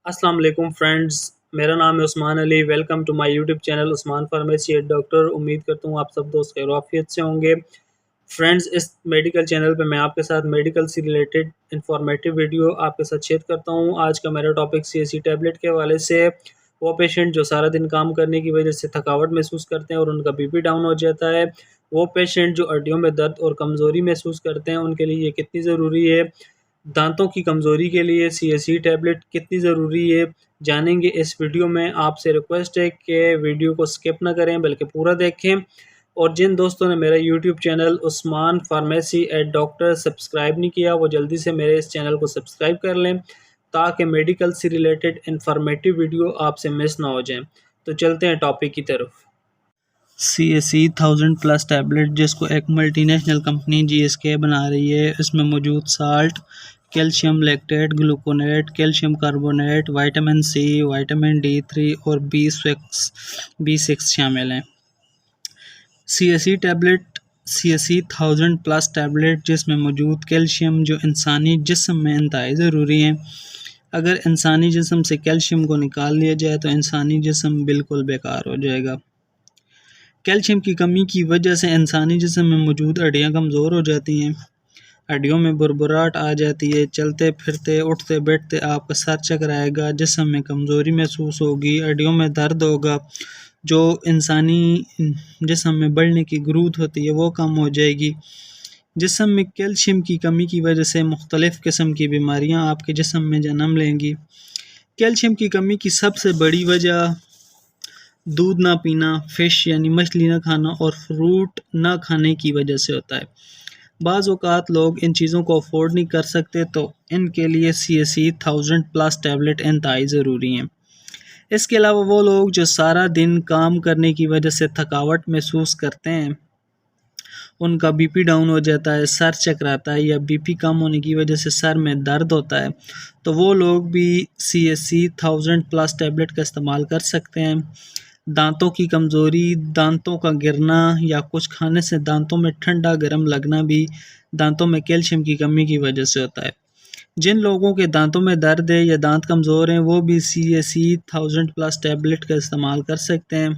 अस्सलाम वालेकुम फ्रेंड्स, मेरा नाम है Usman Ali. Welcome to my YouTube channel Usman pharmacy and doctor. उम्मीद करता हूँ आप सब दोस्त खैर आफियत से होंगे। फ्रेंड्स, इस मेडिकल चैनल पे मैं आपके साथ मेडिकल से रिलेटेड इंफॉर्मेटिव वीडियो आपके साथ शेयर करता हूँ। आज का मेरा टॉपिक सीएससी टैबलेट के हवाले से है। वो पेशेंट जो सारा दिन काम करने की वजह से थकावट महसूस करते हैं और उनका बीपी डाउन हो जाता है, वो पेशेंट जो हड्डियों में दर्द और कमज़ोरी महसूस करते हैं, उनके लिए ये कितनी ज़रूरी है। दांतों की कमज़ोरी के लिए सीएससी टैबलेट कितनी ज़रूरी है, जानेंगे इस वीडियो में। आपसे रिक्वेस्ट है कि वीडियो को स्किप ना करें बल्कि पूरा देखें। और जिन दोस्तों ने मेरा YouTube channel Usman pharmacy and doctor subscribe नहीं किया, वो जल्दी से मेरे इस चैनल को सब्सक्राइब कर लें ताकि मेडिकल से रिलेटेड इंफॉर्मेटिव वीडियो आपसे मिस ना हो जाए। तो चलते हैं टॉपिक की तरफ। CSE 1000+ टैबलेट, जिसको एक मल्टीनेशनल कंपनी GSK बना रही है, इसमें मौजूद salt, calcium lactate, gluconate, calcium carbonate, vitamin C, vitamin D3 और B6 शामिल हैं। CSE टैबलेट CSE 1000+ टैबलेट, जिसमें मौजूद कैल्शियम जो इंसानी जिस्म में इंतहाई ज़रूरी है। अगर इंसानी जिस्म से कैल्शियम को निकाल लिया जाए तो इंसानी जिस्म बिल्कुल बेकार हो जाएगा। कैल्शियम की कमी की वजह से इंसानी जिस्म में मौजूद हड्डियाँ कमज़ोर हो जाती हैं, हड्डियों में बुरबुराहट आ जाती है, चलते फिरते उठते बैठते आपका सर चकराएगा, जिस्म में कमज़ोरी महसूस होगी, हड्डियों में दर्द होगा, जो इंसानी जिस्म में बढ़ने की ग्रोथ होती है वो कम हो जाएगी। जिस्म में कैल्शियम की कमी की वजह से मुख्तलिफ़ किस्म की बीमारियाँ आपके जिस्म में जन्म लेंगी। कैल्शियम की कमी की सबसे बड़ी वजह दूध ना पीना, फ़िश यानी मछली ना खाना और फ्रूट ना खाने की वजह से होता है। बाज़ औक़ात लोग इन चीज़ों को अफोर्ड नहीं कर सकते, तो इनके लिए CSE 1000+ टैबलेट इंतहाई ज़रूरी हैं। इसके अलावा वो लोग जो सारा दिन काम करने की वजह से थकावट महसूस करते हैं, उनका बीपी डाउन हो जाता है, सर चकराता है या बीपी कम होने की वजह से सर में दर्द होता है, तो वो लोग भी CSE 1000+ टैबलेट का इस्तेमाल कर सकते हैं। दांतों की कमज़ोरी, दांतों का गिरना या कुछ खाने से दांतों में ठंडा गर्म लगना भी दांतों में कैल्शियम की कमी की वजह से होता है। जिन लोगों के दांतों में दर्द है या दांत कमज़ोर हैं, वो भी CSE 1000+ टैबलेट का इस्तेमाल कर सकते हैं।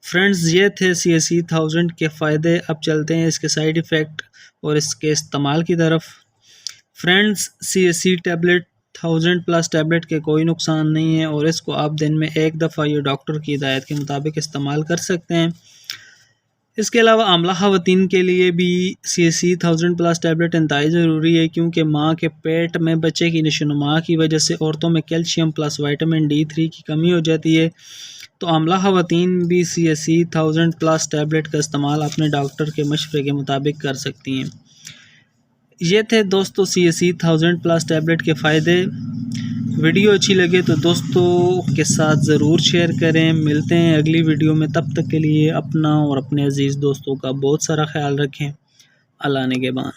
फ्रेंड्स, ये थे CSE 1000 के फ़ायदे। अब चलते हैं इसके साइड इफ़ेक्ट और इसके इस्तेमाल की तरफ। फ्रेंड्स, CSE टैबलेट 1000+ टैबलेट के कोई नुकसान नहीं है और इसको आप दिन में एक दफ़ा या डॉक्टर की हिदायत के मुताबिक इस्तेमाल कर सकते हैं। इसके अलावा आमला ख़वातीन के लिए भी CSE 1000+ टैबलेट इंतहाई ज़रूरी है, क्योंकि माँ के पेट में बच्चे की नशोनुमा की वजह से औरतों में कैल्शियम प्लस विटामिन D3 की कमी हो जाती है। तो आमला ख़वातीन भी CSE 1000+ टैबलेट का इस्तेमाल अपने डॉक्टर के मशवरे के मुताबिक कर सकती हैं। ये थे दोस्तों CSE 1000+ टैबलेट के फ़ायदे। वीडियो अच्छी लगे तो दोस्तों के साथ ज़रूर शेयर करें। मिलते हैं अगली वीडियो में, तब तक के लिए अपना और अपने अज़ीज़ दोस्तों का बहुत सारा ख्याल रखें। अल्लाह निगहबान।